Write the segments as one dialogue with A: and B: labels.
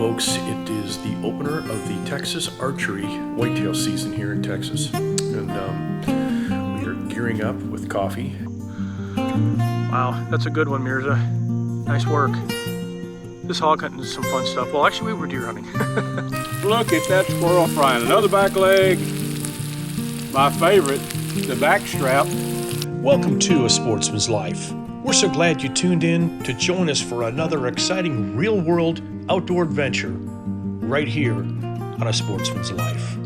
A: folks. It is the opener of the Texas Archery Whitetail season here in Texas. And we are gearing up with coffee. Wow, that's a good one, Mirza. Nice work. This hog hunting is some fun stuff. Well, actually, we were deer hunting.
B: Look at that squirrel frying. Another back leg. My favorite, the back strap.
C: Welcome to A Sportsman's Life. We're so glad you tuned in to join us for another exciting real-world outdoor adventure right here on A Sportsman's Life.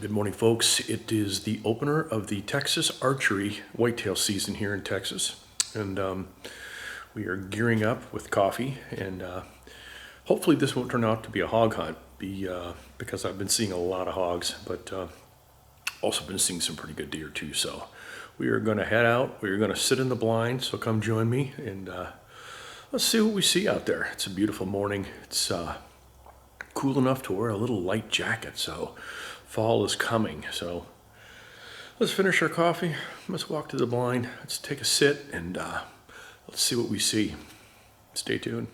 A: Good morning, folks. It is the opener of the Texas Archery Whitetail season here in Texas. And we are gearing up with coffee. And hopefully this won't turn out to be a hog hunt because I've been seeing a lot of hogs, but also been seeing some pretty good deer too. So we are going to head out. We are going to sit in the blind. So come join me and let's see what we see out there. It's a beautiful morning. It's cool enough to wear a little light jacket. So fall is coming. So let's finish our coffee. Let's walk to the blind. Let's take a sit and let's see what we see. Stay tuned.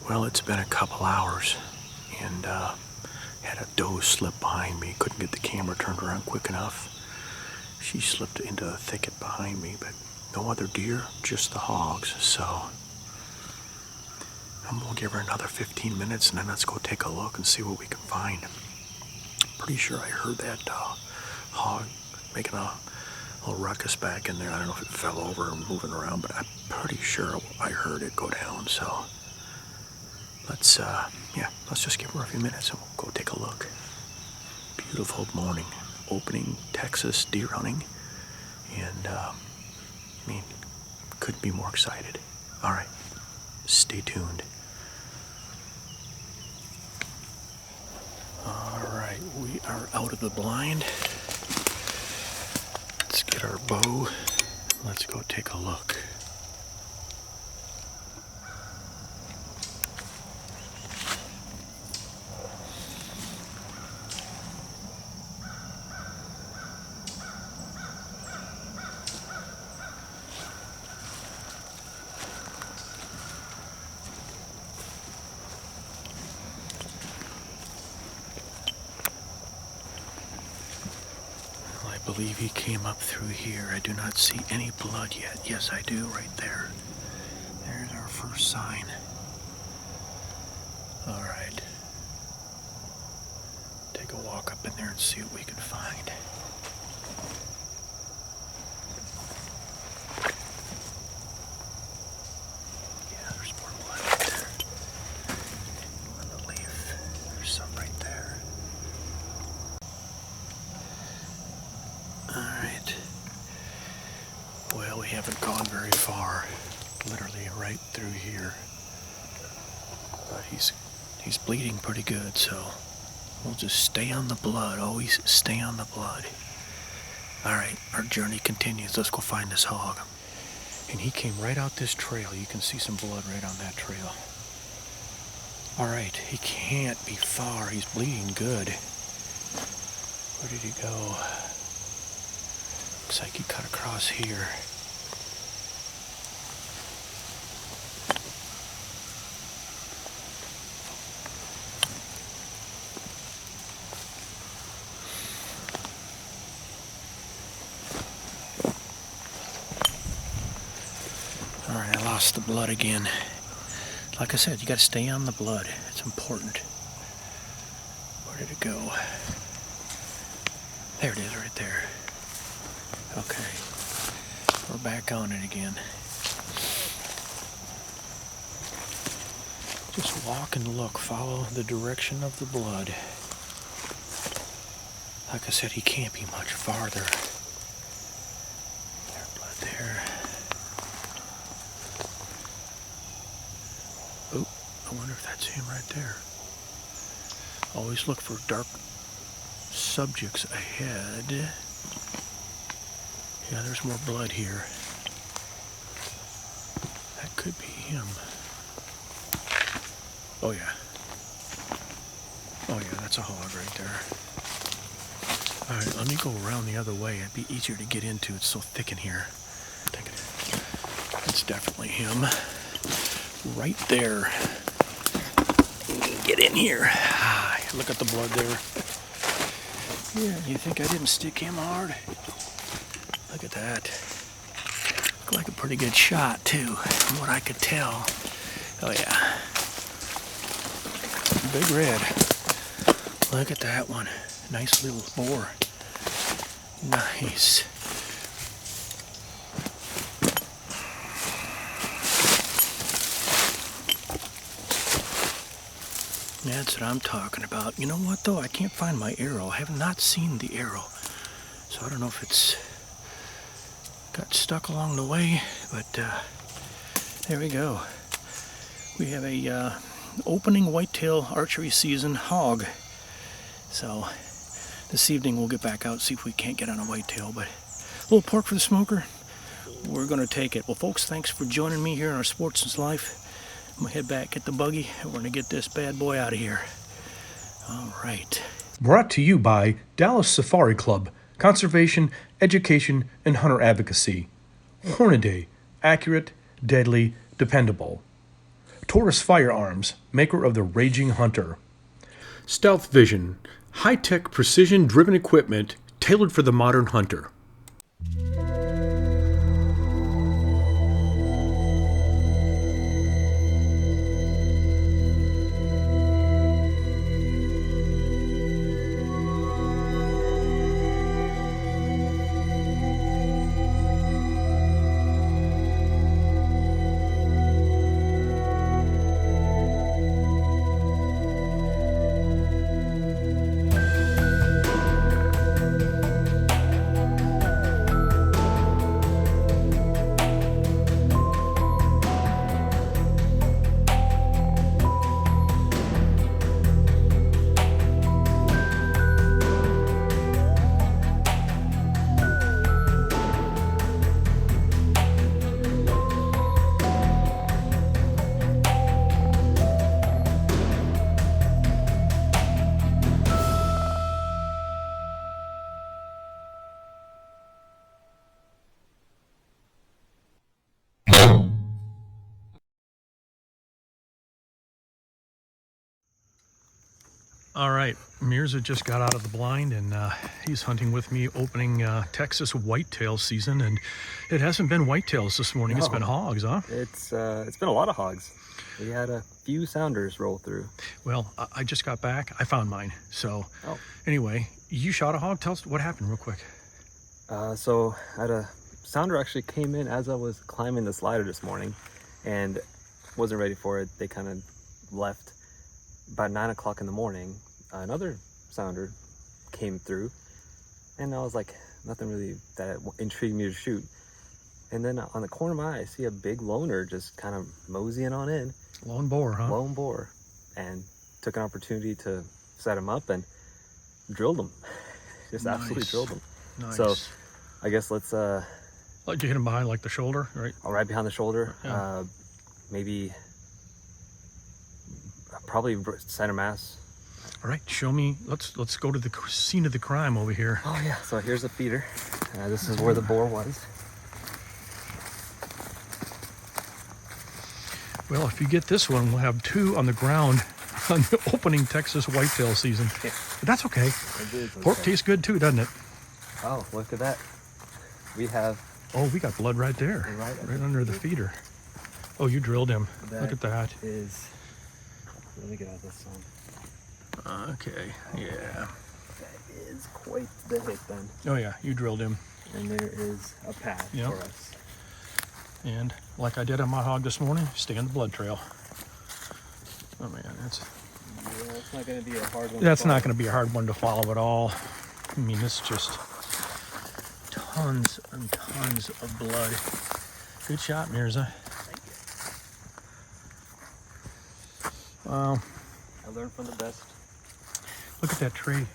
A: Well, it's been a couple hours and had a doe slip behind me. Couldn't get the camera turned around quick enough. She slipped into a thicket behind me, but no other deer, just the hogs. So I'm gonna give her another 15 minutes and then let's go take a look and see what we can find. Pretty sure I heard that hog making a little ruckus back in there. I don't know if it fell over or moving around, but I'm pretty sure I heard it go down. So let's just give her a few minutes and we'll go take a look. Beautiful morning, opening Texas deer hunting, and couldn't be more excited. All right, stay tuned. All right, we are out of the blind. Let's get our bow. Let's go take a look. believe he came up through here. I do not see any blood yet. Yes, I do, right there. There's our first sign. All right. Take a walk up in there and see what we can find. Yeah, there's more blood right there. On the leaf. There's some right there. Alright. Well, we haven't gone very far. Literally right through here. But he's bleeding pretty good, so we'll just stay on the blood. Always stay on the blood. Alright, our journey continues. Let's go find this hog. And he came right out this trail. You can see some blood right on that trail. Alright, he can't be far. He's bleeding good. Where did he go? Looks like he cut across here. Alright, I lost the blood again. Like I said, you gotta stay on the blood. It's important. Where did it go? There it is, right there. Okay. We're back on it again. Just walk and look. Follow the direction of the blood. Like I said, he can't be much farther. There's blood there. Oh, I wonder if that's him right there. Always look for dark subjects ahead. Yeah, there's more blood here. That could be him. Oh yeah. Oh yeah, that's a hog right there. Alright, let me go around the other way. It'd be easier to get into. It's so thick in here. It's definitely him. Right there. Get in here. Look at the blood there. Yeah, you think I didn't stick him hard? Look at that. Looked like a pretty good shot, too, from what I could tell. Oh, yeah. Big red. Look at that one. Nice little boar. Nice. That's what I'm talking about. You know what, though? I can't find my arrow. I have not seen the arrow. So I don't know if it's got stuck along the way, but there we go. We have a opening whitetail archery season hog. So this evening we'll get back out, see if we can't get on a whitetail, but a little pork for the smoker, we're going to take it. Well, folks, thanks for joining me here in our Sportsman's Life. I'm going to head back, get the buggy, and we're going to get this bad boy out of here. All right.
C: Brought to you by Dallas Safari Club, Conservation, Education, and Hunter Advocacy. Hornady, accurate, deadly, dependable. Taurus Firearms, maker of the Raging Hunter. Stealth Vision, high-tech precision-driven equipment tailored for the modern hunter. All right, Mirza just got out of the blind, and he's hunting with me, opening Texas whitetail season. And it hasn't been whitetails this morning; It's been hogs, huh?
D: It's been a lot of hogs. We had a few sounders roll through.
C: Well, I just got back. I found mine. So, anyway, you shot a hog. Tell us what happened, real quick.
D: So I had a sounder actually came in as I was climbing the slider this morning, and wasn't ready for it. They kind of left. About 9 o'clock in the morning, another sounder came through, and I was like, nothing really that intrigued me to shoot. And then on the corner of my eye, I see a big loner just kind of moseying on in.
C: Lone boar, huh?
D: Lone boar. And took an opportunity to set him up and drilled him. Just absolutely drilled him.
C: Nice.
D: So I guess let's...
C: Like you hit him behind like the shoulder, right?
D: Right behind the shoulder.
C: Yeah.
D: Maybe... Probably center mass.
C: All right, show me. Let's go to the scene of the crime over here.
D: Oh yeah, so here's the feeder. This is where the boar was.
C: Well, if you get this one, we'll have two on the ground on the opening Texas whitetail season.
D: Yeah.
C: But that's okay. Pork tastes good too, doesn't it?
D: Oh, look at that. We have...
C: Oh, we got blood right there. Right under the feeder. Oh, you drilled him. Look at that.
D: Let me get out of this one.
C: Okay, yeah.
D: That is quite the hit then.
C: Oh yeah, you drilled him.
D: And there is a path for us.
C: And like I did on my hog this morning, stay on the blood trail. Oh man,
D: that's not going to be a hard one.
C: That's not going to be a hard one to follow at all. I mean, it's just tons and tons of blood. Good shot, Mirza. Wow.
D: I learned from the best.
C: Look at that tree.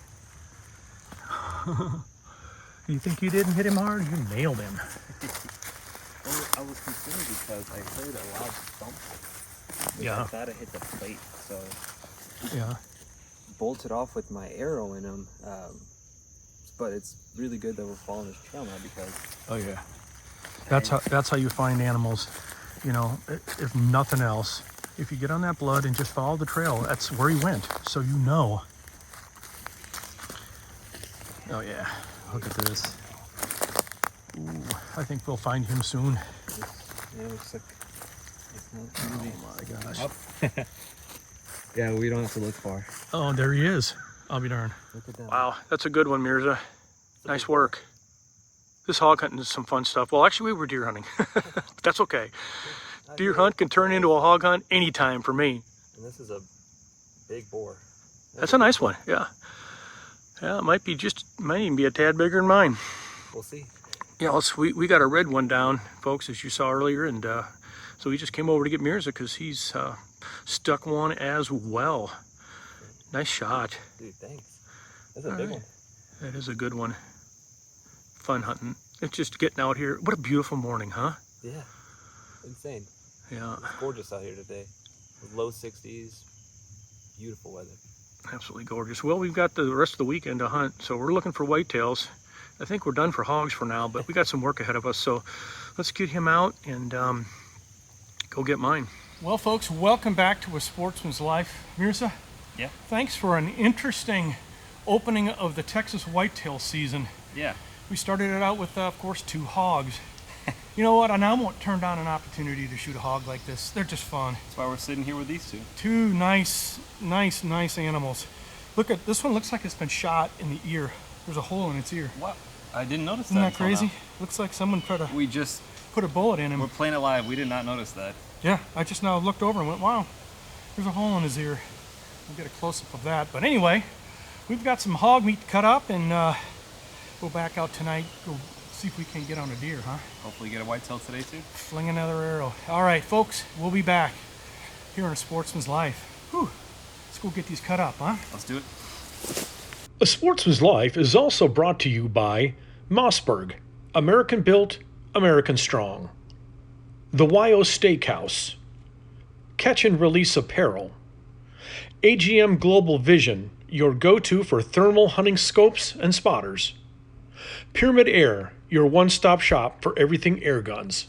C: You think you didn't hit him hard? You nailed him.
D: Well, I was concerned because I heard a loud thump.
C: Yeah.
D: I thought I hit the plate, so
C: Yeah.
D: bolted off with my arrow in him. But it's really good that we're following this trail now because...
C: Oh yeah. That's how you find animals. You know, if nothing else. If you get on that blood and just follow the trail, that's where he went, so you know. Oh yeah, look at this. Ooh, I think we'll find him soon.
D: Yeah, it looks like it's not really...
C: Oh my gosh.
D: Yeah, we don't have to look far.
C: Oh, there he is. I'll be darned.
D: Look at that.
C: Wow, that's a good one, Mirza. Nice work. This hog hunting is some fun stuff. Well, actually, we were deer hunting. But that's okay. Deer hunt can turn into a hog hunt anytime for me.
D: And this is a big boar.
C: That's a nice one, yeah. Yeah, it might even be a tad bigger than mine.
D: We'll see.
C: Yeah, we got a red one down, folks, as you saw earlier, and so we just came over to get Mirza because he's stuck one as well. Nice shot.
D: Dude, thanks. That's a big one.
C: That is a good one. Fun hunting. It's just getting out here. What a beautiful morning, huh?
D: Yeah. Insane.
C: Yeah.
D: It's gorgeous out here today. Low 60s. Beautiful weather.
C: Absolutely gorgeous. Well, we've got the rest of the weekend to hunt, so we're looking for whitetails. I think we're done for hogs for now, but we got some work ahead of us, so let's get him out and go get mine. Well, folks, welcome back to A Sportsman's Life. Mirza?
E: Yeah.
C: Thanks for an interesting opening of the Texas whitetail season.
E: Yeah.
C: We started it out with, of course, 2 hogs. You know what? And I won't turn down an opportunity to shoot a hog like this. They're just fun.
E: That's why we're sitting here with these two.
C: 2 nice animals. Look at this one. Looks like it's been shot in the ear. There's a hole in its ear.
E: What? I didn't notice that.
C: Isn't that
E: until
C: crazy?
E: now.
C: Looks like someone tried to
E: We just
C: put a bullet in him.
E: we're playing it live. We did not notice that.
C: Yeah, I just now looked over and went, wow, there's a hole in his ear. We'll get a close-up of that. But anyway, we've got some hog meat to cut up and go back out tonight, go see if we can get on a deer, huh?
E: Hopefully get a whitetail today too.
C: Fling another arrow. All right, folks, we'll be back here on A Sportsman's Life. Whew. Let's go get these cut up, huh?
E: Let's do it.
C: A Sportsman's Life is also brought to you by Mossberg, American built, American strong. The YO Steakhouse, Catch and Release Apparel, AGM Global Vision, your go-to for thermal hunting scopes and spotters. Pyramid Air, your one-stop shop for everything air guns.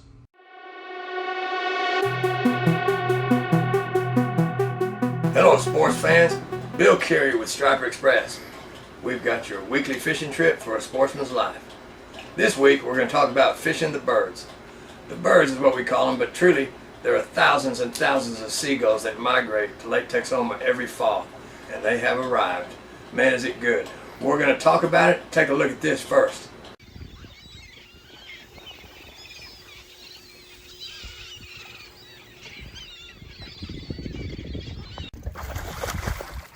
F: Hello, sports fans. Bill Carey with Striper Express. We've got your weekly fishing trip for a sportsman's life. This week we're going to talk about fishing the birds. The birds is what we call them, but truly there are thousands and thousands of seagulls that migrate to Lake Texoma every fall, and they have arrived. Man, is it good. We're going to talk about it. Take a look at this first.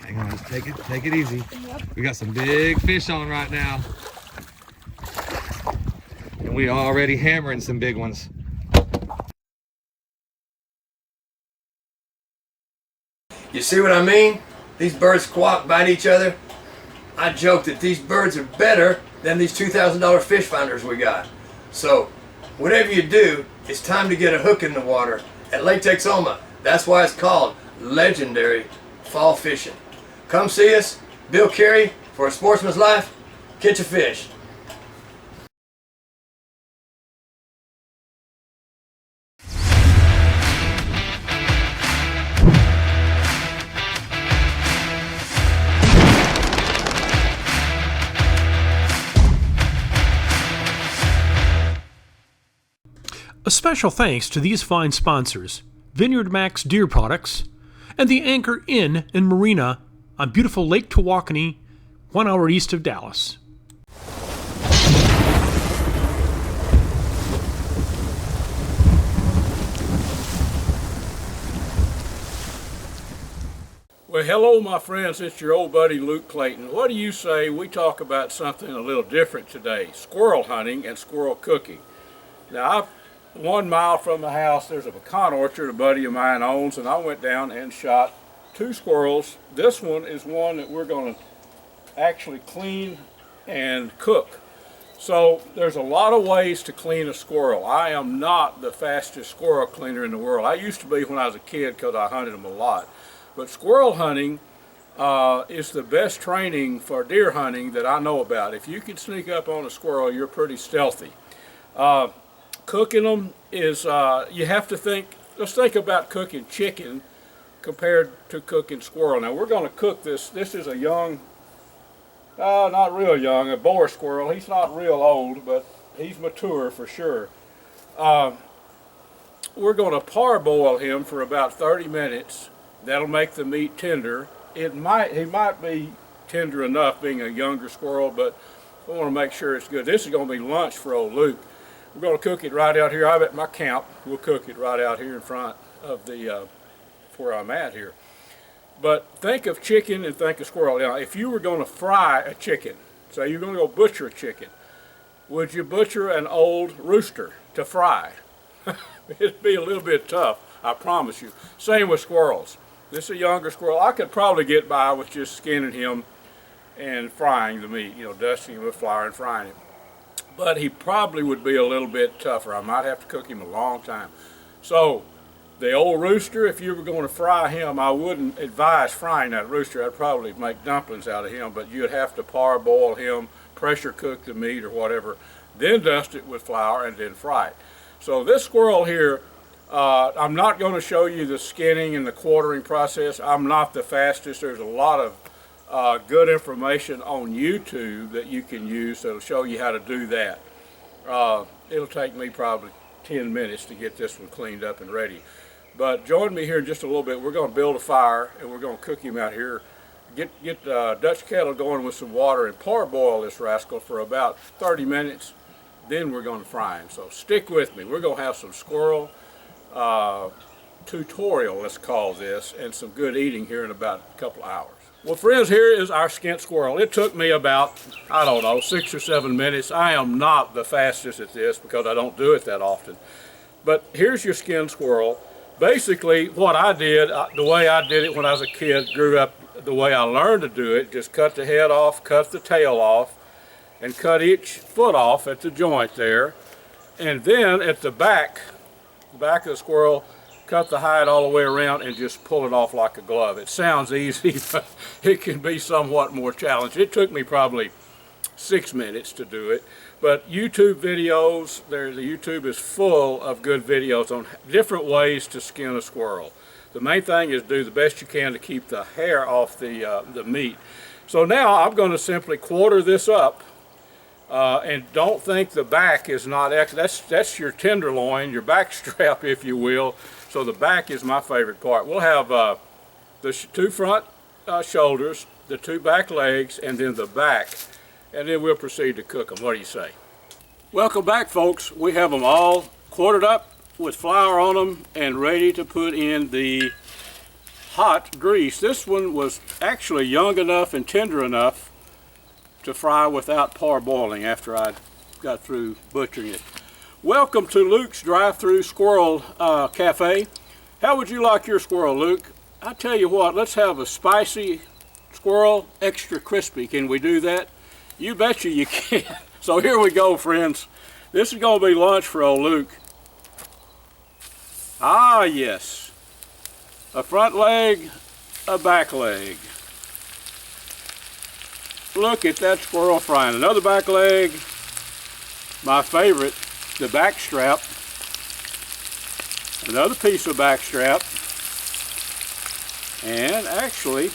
G: Hang on, just take it easy. We got some big fish on right now. And we are already hammering some big ones.
F: You see what I mean? These birds squawk, bite each other. I joke that these birds are better than these $2,000 fish finders we got. So, whatever you do, it's time to get a hook in the water at Lake Texoma. That's why it's called legendary fall fishing. Come see us, Bill Carey, for a sportsman's life. Catch a fish.
C: A special thanks to these fine sponsors, Vineyard Max Deer Products, and the Anchor Inn and Marina on beautiful Lake Tawakoni, 1 hour east of Dallas.
B: Well, hello, my friends. It's your old buddy Luke Clayton. What do you say we talk about something a little different today? Squirrel hunting and squirrel cooking. Now, 1 mile from the house, there's a pecan orchard a buddy of mine owns, and I went down and shot 2 squirrels. This one is one that we're going to actually clean and cook. So there's a lot of ways to clean a squirrel. I am not the fastest squirrel cleaner in the world. I used to be when I was a kid because I hunted them a lot. But squirrel hunting is the best training for deer hunting that I know about. If you can sneak up on a squirrel, you're pretty stealthy. Cooking them is, you have to think, let's think about cooking chicken compared to cooking squirrel. Now we're going to cook this. This is a young, not real young, a boar squirrel. He's not real old, but he's mature for sure. We're going to parboil him for about 30 minutes. That'll make the meat tender. He might be tender enough being a younger squirrel, but I want to make sure it's good. This is going to be lunch for old Luke. We're going to cook it right out here. I'm at my camp. We'll cook it right out here in front of the where I'm at here. But think of chicken and think of squirrel. Now, if you were going to fry a chicken, say you're going to go butcher a chicken, would you butcher an old rooster to fry? It'd be a little bit tough, I promise you. Same with squirrels. This is a younger squirrel. I could probably get by with just skinning him and frying the meat, dusting him with flour and frying him. But he probably would be a little bit tougher. I might have to cook him a long time. So the old rooster, if you were going to fry him, I wouldn't advise frying that rooster. I'd probably make dumplings out of him, but you'd have to parboil him, pressure cook the meat or whatever, then dust it with flour and then fry it. So this squirrel here, I'm not going to show you the skinning and the quartering process. I'm not the fastest. There's a lot of good information on YouTube that you can use that'll show you how to do that. It'll take me probably 10 minutes to get this one cleaned up and ready. But join me here in just a little bit. We're going to build a fire and we're going to cook him out here. Get Dutch kettle going with some water and parboil this rascal for about 30 minutes. Then we're going to fry him. So stick with me. We're going to have some squirrel tutorial, let's call this, and some good eating here in about a couple of hours. Well, friends, here is our skint squirrel. It took me about, 6 or 7 minutes. I am not the fastest at this because I don't do it that often. But here's your skinned squirrel. Basically, what I did, the way I did it when I was a kid, grew up the way I learned to do it, just cut the head off, cut the tail off, and cut each foot off at the joint there. And then at the back of the squirrel, cut the hide all the way around and just pull it off like a glove. It sounds easy, but it can be somewhat more challenging. It took me probably 6 minutes to do it. But YouTube videos, the YouTube is full of good videos on different ways to skin a squirrel. The main thing is do the best you can to keep the hair off the meat. So now I'm going to simply quarter this up, and don't think the back is not that's your tenderloin, your back strap, if you will. So the back is my favorite part. We'll have the two front shoulders, the two back legs, and then the back, and then we'll proceed to cook them. What do you say? Welcome back, folks. We have them all quartered up with flour on them and ready to put in the hot grease. This one was actually young enough and tender enough to fry without parboiling after I got through butchering it. Welcome to Luke's Drive-Thru Squirrel Cafe. How would you like your squirrel, Luke? I tell you what, let's have a spicy squirrel, extra crispy. Can we do that? You betcha you can. So here we go, friends. This is going to be lunch for old Luke. Ah, yes. A front leg, a back leg. Look at that squirrel frying. Another back leg. My favorite, the back strap. Another piece of back strap. And actually,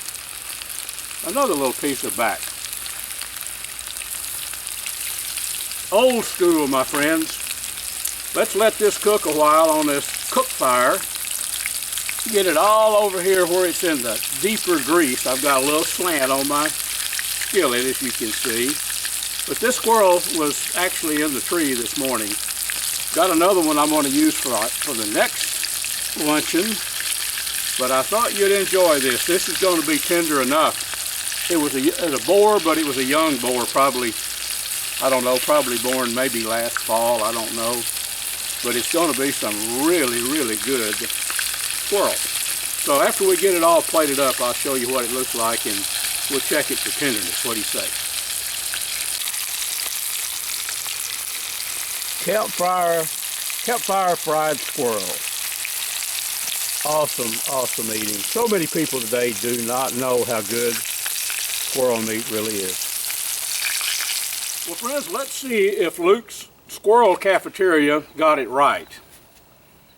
B: another little piece of back. Old school, my friends. Let's let this cook a while on this cook fire. Get it all over here where it's in the deeper grease. I've got a little slant on my skillet, as you can see. But this squirrel was actually in the tree this morning. Got another one I'm going to use for the next luncheon. But I thought you'd enjoy this. This is going to be tender enough. It was a boar, but it was a young boar, probably, I don't know, probably born maybe last fall, I don't know. But it's going to be some really, really good squirrel. So after we get it all plated up, I'll show you what it looks like, and we'll check it for tenderness. What do you say? Campfire fried squirrel. Awesome eating. So many people today do not know how good squirrel meat really is. Well, friends, let's see if Luke's Squirrel Cafeteria got it right.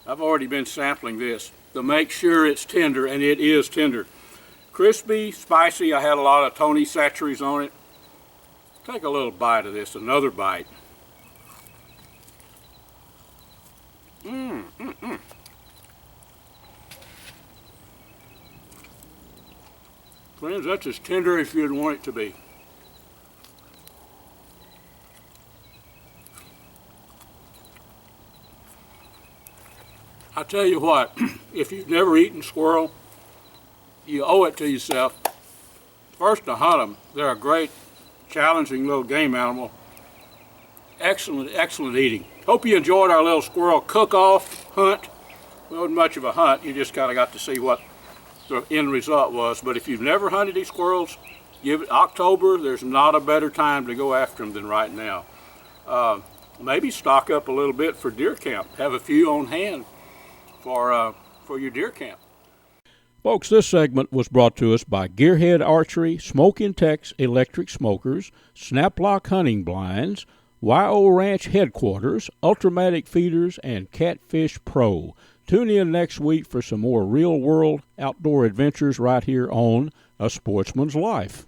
B: I've already been sampling this to make sure it's tender, and it is tender. Crispy, spicy. I had a lot of Tony Chachere's on it. Take a little bite of this, another bite. Friends, that's as tender as you'd want it to be. I tell you what, if you've never eaten squirrel, you owe it to yourself. First to hunt them. They're a great, challenging little game animal. Excellent eating. Hope you enjoyed our little squirrel cook-off hunt. It wasn't much of a hunt. You just kind of got to see what the end result was. But if you've never hunted these squirrels, give it October. There's not a better time to go after them than right now. Maybe stock up a little bit for deer camp. Have a few on hand for your deer camp. Folks, this segment was brought to us by Gearhead Archery, Smoke in Tex Electric Smokers, Snaplock Hunting Blinds, YO Ranch Headquarters, Ultramatic Feeders, and Catfish Pro. Tune in next week for some more real-world outdoor adventures right here on A Sportsman's Life.